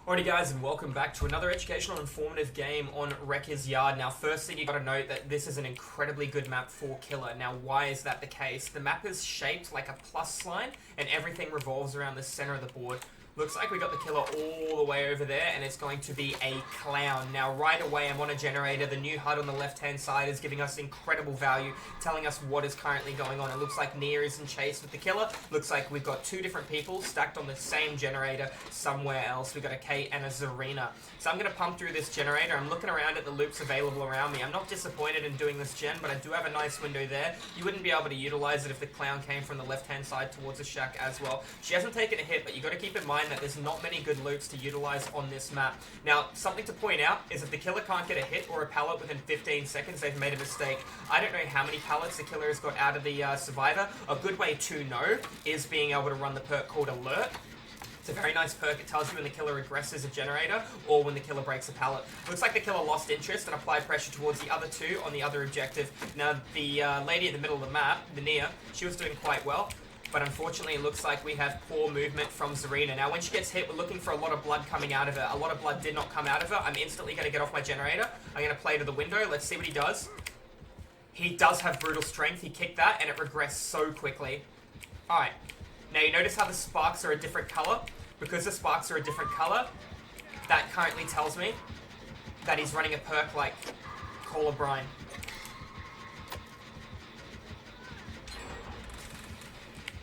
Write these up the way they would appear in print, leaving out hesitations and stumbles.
Alrighty guys, and welcome back to another educational and informative game on Wrecker's Yard. Now first thing you gotta note that this is an incredibly good map for Killer. Now why is that the case? The map is shaped like a plus sign and everything revolves around the center of the board. Looks like we got the Killer all the way over there and it's going to be a clown. Now right away I'm on a generator. The new HUD on the left hand side is giving us incredible value, telling us what is currently going on. It looks like Nia is in chase with the Killer. Looks like we've got two different people stacked on the same generator somewhere else. We've got a Kate and a Zarina. So I'm going to pump through this generator. I'm looking around at the loops available around me. I'm not disappointed in doing this gen, but I do have a nice window there. You wouldn't be able to utilize it if the clown came from the left hand side towards the shack as well. She hasn't taken a hit, but you've got to keep in mind that there's not many good loops to utilize on this map. Now, something to point out is if the Killer can't get a hit or a pallet within 15 seconds, they've made a mistake. I don't know how many pallets the Killer has got out of the Survivor. A good way to know is being able to run the perk called Alert. It's a very nice perk. It tells you when the Killer aggresses a generator or when the Killer breaks a pallet. Looks like the Killer lost interest and applied pressure towards the other two on the other objective. Now, the lady in the middle of the map, the Nia, she was doing quite well. But unfortunately, it looks like we have poor movement from Zarina. Now, when she gets hit, we're looking for a lot of blood coming out of her. A lot of blood did not come out of her. I'm instantly going to get off my generator. I'm going to play to the window. Let's see what he does. He does have brutal strength. He kicked that, and it regressed so quickly. Alright. Now, you notice how the sparks are a different color? Because the sparks are a different color, that currently tells me that he's running a perk like Call of Brine.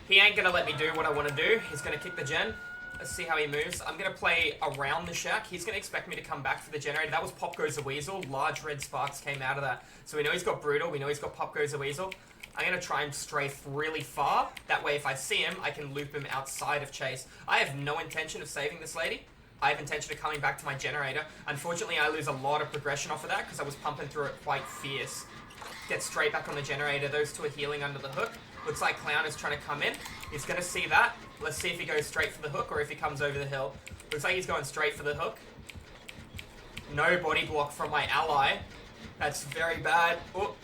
He ain't gonna let me do what I want to do. He's gonna kick the gen. Let's see how he moves. I'm gonna play around the shack. He's gonna expect me to come back for the generator. That was Pop Goes the Weasel. Large red sparks came out of that. So we know he's got Brutal. We know he's got Pop Goes the Weasel. I'm gonna try and strafe really far. That way if I see him, I can loop him outside of chase. I have no intention of saving this lady. I have intention of coming back to my generator. Unfortunately, I lose a lot of progression off of that because I was pumping through it quite fierce. Get straight back on the generator. Those two are healing under the hook. Looks like Clown is trying to come in. He's going to see that. Let's see if he goes straight for the hook or if he comes over the hill. Looks like he's going straight for the hook. No body block from my ally. That's very bad. Oh,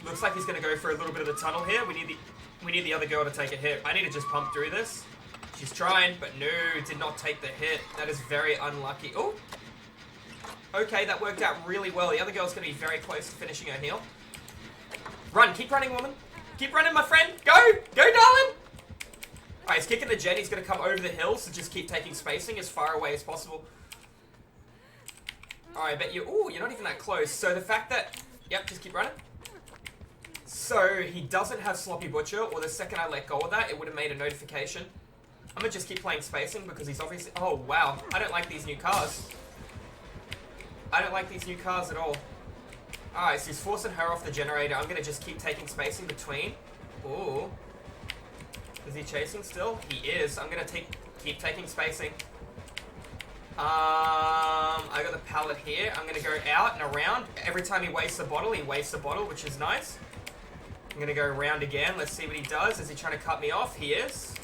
looks like he's going to go for a little bit of the tunnel here. We need the other girl to take a hit. I need to just pump through this. She's trying, but no, did not take the hit. That is very unlucky. Oh, okay, that worked out really well. The other girl's going to be very close to finishing her heal. Run, keep running, woman. Keep running, my friend. Go! Go, darling! Alright, he's kicking the gen. He's going to come over the hill, so just keep taking spacing as far away as possible. Alright, I bet you... Ooh, you're not even that close. So the fact that... Yep, just keep running. So he doesn't have Sloppy Butcher, or the second I let go of that, it would have made a notification. I'm going to just keep playing spacing because he's obviously... Oh, wow. I don't like these new cars. I don't like these new cars at all. Alright, so he's forcing her off the generator. I'm going to just keep taking spacing between. Ooh. Is he chasing still? He is. I'm going to keep taking spacing. I got the pallet here. I'm going to go out and around. Every time he wastes a bottle, he wastes a bottle, which is nice. I'm going to go around again. Let's see what he does. Is he trying to cut me off? He is.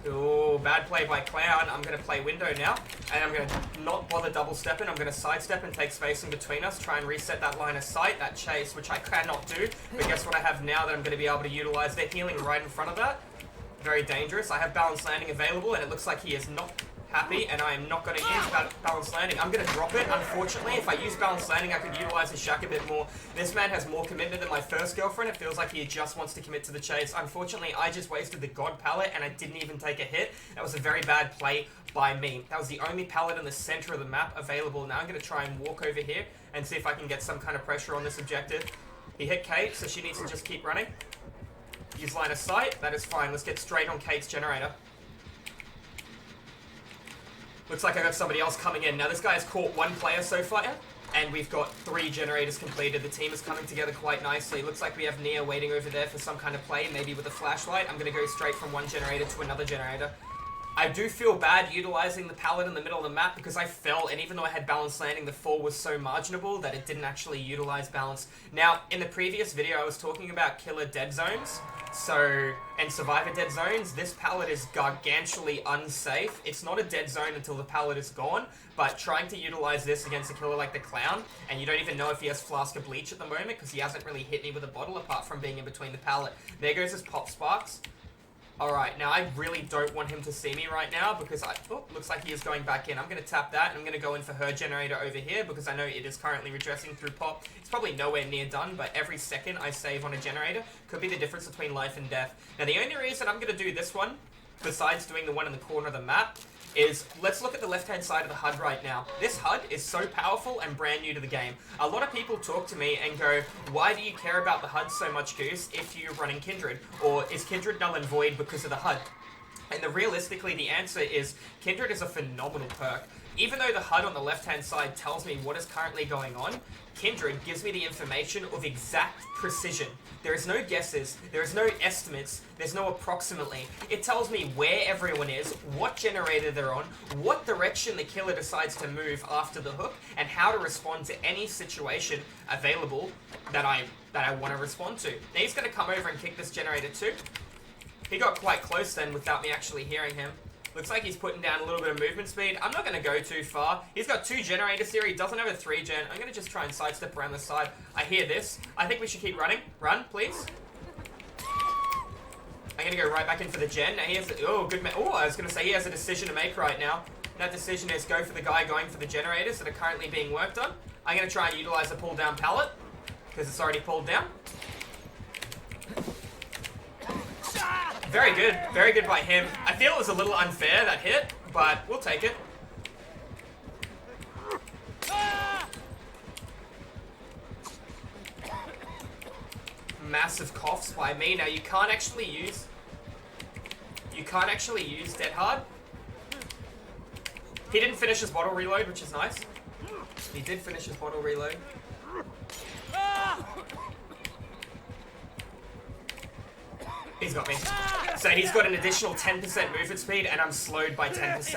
Ooh, bad play by Clown. I'm going to play window now. And I'm going to not bother double stepping. I'm going to sidestep and take spacing between us. Try and reset that line of sight, that chase, which I cannot do. But guess what I have now that I'm going to be able to utilize? They're healing right in front of that. Very dangerous. I have balance landing available and it looks like he is not happy and I am not going to use balance landing. I'm going to drop it. Unfortunately, if I use balance landing, I could utilize his shack a bit more. This man has more commitment than my first girlfriend. It feels like he just wants to commit to the chase. Unfortunately, I just wasted the God pallet and I didn't even take a hit. That was a very bad play by me. That was the only pallet in the center of the map available. Now I'm going to try and walk over here and see if I can get some kind of pressure on this objective. He hit Kate, so she needs to just keep running. Use line of sight. That is fine. Let's get straight on Kate's generator. Looks like I got somebody else coming in. Now this guy has caught one player so far, and we've got 3 generators completed. The team is coming together quite nicely. Looks like we have Nia waiting over there for some kind of play, maybe with a flashlight. I'm going to go straight from one generator to another generator. I do feel bad utilizing the pallet in the middle of the map because I fell, and even though I had balance landing, the fall was so marginable that it didn't actually utilize balance. Now, in the previous video, I was talking about killer dead zones. And survivor dead zones, this pallet is gargantually unsafe. It's not a dead zone until the pallet is gone, but trying to utilize this against a killer like the Clown, and you don't even know if he has Flask of Bleach at the moment because he hasn't really hit me with a bottle apart from being in between the pallet. There goes his Pop Sparks. Alright, now I really don't want him to see me right now because looks like he is going back in. I'm going to tap that and I'm going to go in for her generator over here because I know it is currently redressing through pop. It's probably nowhere near done, but every second I save on a generator could be the difference between life and death. Now the only reason I'm going to do this one, besides doing the one in the corner of the map, is let's look at the left-hand side of the HUD right now. This HUD is so powerful and brand new to the game. A lot of people talk to me and go, why do you care about the HUD so much, Goose, if you're running Kindred? Or is Kindred null and void because of the HUD? And realistically, the answer is Kindred is a phenomenal perk. Even though the HUD on the left-hand side tells me what is currently going on, Kindred gives me the information of exact precision. There is no guesses, there is no estimates, there's no approximately. It tells me where everyone is, what generator they're on, what direction the killer decides to move after the hook, and how to respond to any situation available that I want to respond to. Now he's going to come over and kick this generator too. He got quite close then without me actually hearing him. Looks like he's putting down a little bit of movement speed. I'm not going to go too far. He's got 2 generators here. He doesn't have a 3-gen. I'm going to just try and sidestep around the side. I hear this. I think we should keep running. Run, please. I'm going to go right back in for the gen. Now he has... Oh, good man. Oh, I was going to say he has a decision to make right now. That decision is go for the guy going for the generators that are currently being worked on. I'm going to try and utilize the pull down pallet because it's already pulled down. Very good by him. I feel it was a little unfair, that hit, but we'll take it. Massive coughs by me. Now you can't actually use Dead Hard. He didn't finish his bottle reload, which is nice. He did finish his bottle reload. He's got me. So he's got an additional 10% movement speed, and I'm slowed by 10%.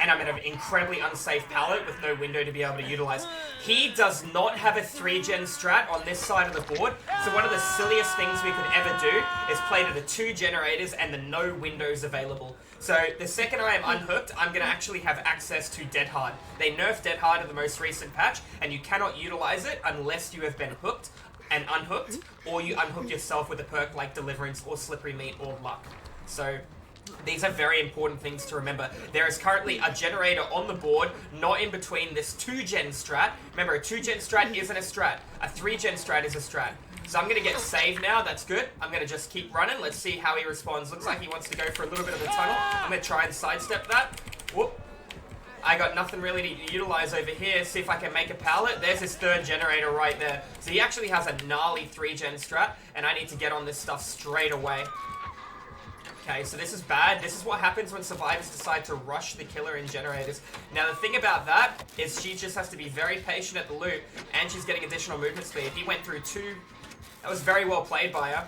And I'm in an incredibly unsafe pallet with no window to be able to utilize. He does not have a 3-gen strat on this side of the board, so one of the silliest things we could ever do is play to the 2 generators and the no windows available. So the second I am unhooked, I'm going to actually have access to Dead Hard. They nerfed Dead Hard in the most recent patch, and you cannot utilize it unless you have been hooked and unhooked, or you unhook yourself with a perk like Deliverance or Slippery Meat or Luck. So these are very important things to remember. There is currently a generator on the board, not in between this 2-gen strat. Remember, a 2-gen strat isn't a strat. A 3-gen strat is a strat. So I'm going to get saved now. That's good. I'm going to just keep running. Let's see how he responds. Looks like he wants to go for a little bit of the tunnel. I'm going to try and sidestep that. Whoop. I got nothing really to utilize over here. See if I can make a pallet. There's his 3rd generator right there. So he actually has a gnarly 3-gen strat, and I need to get on this stuff straight away. Okay, so this is bad. This is what happens when survivors decide to rush the killer in generators. Now, the thing about that is she just has to be very patient at the loot, and she's getting additional movement speed. He went through 2... That was very well played by her.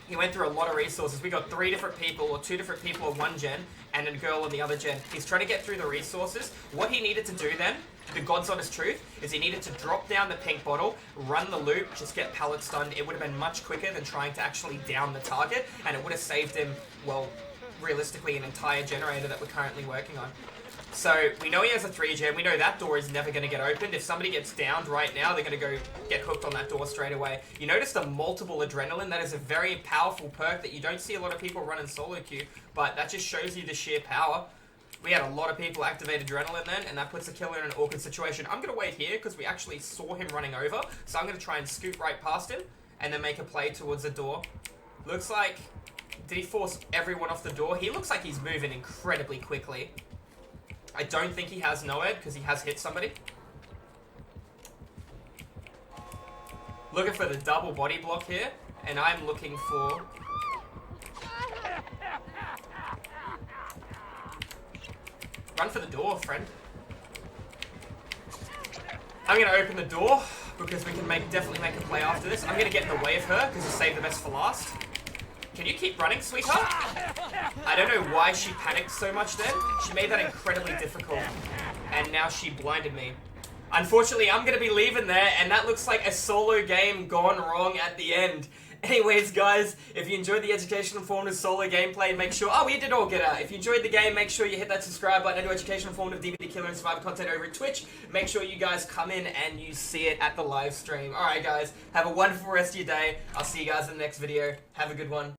He went through a lot of resources. We got 3 different people, or 2 different people on 1 gen, and a girl on the other gen. He's trying to get through the resources. What he needed to do then, the God's honest truth, is he needed to drop down the pink bottle, run the loop, just get pallet stunned. It would have been much quicker than trying to actually down the target, and it would have saved him, well, realistically, an entire generator that we're currently working on. So, we know he has a 3-gen. We know that door is never going to get opened. If somebody gets downed right now, they're going to go get hooked on that door straight away. You notice the multiple adrenaline? That is a very powerful perk that you don't see a lot of people run in solo queue, but that just shows you the sheer power. We had a lot of people activate adrenaline then, and that puts the killer in an awkward situation. I'm going to wait here because we actually saw him running over, so I'm going to try and scoot right past him and then make a play towards the door. Looks like... Did he force everyone off the door? He looks like he's moving incredibly quickly. I don't think he has no-ed because he has hit somebody. Looking for the double body block here, and I'm looking for... Run for the door, friend. I'm going to open the door because we can definitely make a play after this. I'm going to get in the way of her because to save the best for last. Can you keep running, sweetheart? I don't know why she panicked so much then. She made that incredibly difficult. And now she blinded me. Unfortunately, I'm going to be leaving there, and that looks like a solo game gone wrong at the end. Anyways, guys, if you enjoyed the educational informative solo gameplay, make sure... Oh, we did all get out. If you enjoyed the game, make sure you hit that subscribe button. I do educational informative DVD killer and survivor content over at Twitch. Make sure you guys come in and you see it at the live stream. Alright, guys, have a wonderful rest of your day. I'll see you guys in the next video. Have a good one.